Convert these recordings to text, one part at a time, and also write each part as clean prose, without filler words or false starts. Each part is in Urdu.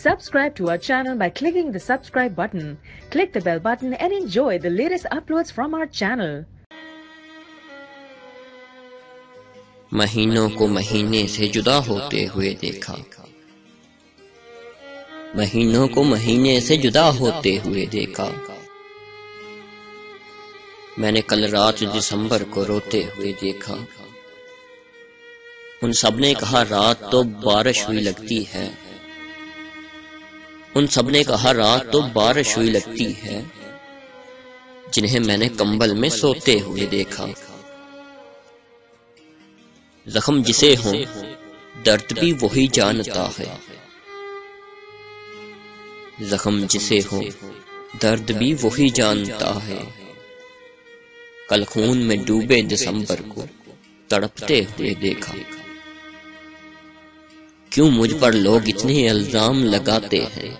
Subscribe to our channel by clicking the subscribe button. Click the bell button and enjoy the latest uploads from our channel. مہینوں کو مہینے سے جدا ہوتے ہوئے دیکھا، مہینوں کو مہینے سے جدا ہوتے ہوئے دیکھا، میں نے کل رات دسمبر کو روتے ہوئے دیکھا۔ ان سب نے کہا رات تو بارش ہوئی لگتی ہے، ان سب نے کہا رات تو بارش ہوئی لگتی ہے، جنہیں میں نے کمبل میں سوتے ہوئے دیکھا۔ زخم جسے ہوں درد بھی وہی جانتا ہے، زخم جسے ہو درد بھی وہی جانتا ہے۔ کل خون میں ڈوبے دسمبر کو تڑپتے ہوئے دیکھا۔ کیوں مجھ پر لوگ اتنے الزام لگاتے ہیں،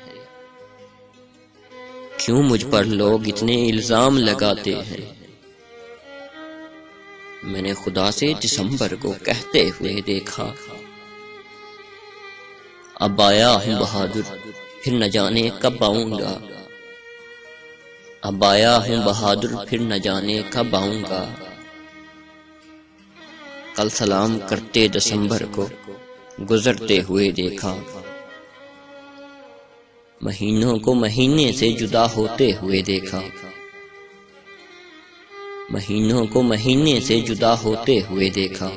کیوں مجھ پر لوگ اتنے الزام لگاتے ہیں؟ میں نے خدا سے دسمبر کو کہتے ہوئے دیکھا، اب آیا ہوں بہادر پھر نہ جانے کب آؤں گا، اب آیا ہوں بہادر پھر نہ جانے کب آؤں گا۔ کل سلام کرتے دسمبر کو گزرتے ہوئے دیکھا، مہینوں کو مہینے سے جدا ہوتے ہوئے دیکھا، مہینوں کو مہینے سے جدا ہوتے ہوئے دیکھا،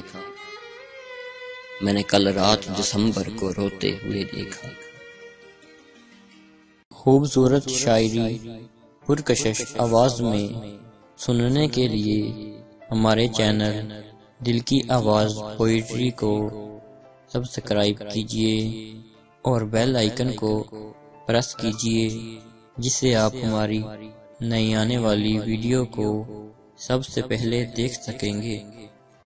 میں نے کل رات دسمبر کو روتے ہوئے دیکھا۔ خوبصورت شاعری پرکشش آواز میں سننے کے لیے ہمارے چینل دل کی آواز پوئٹری کو سبسکرائب کیجیے اور بیل آئیکن کو پریس کیجیے، جس سے آپ ہماری نئی آنے والی ویڈیو کو سب سے پہلے دیکھ سکیں گے۔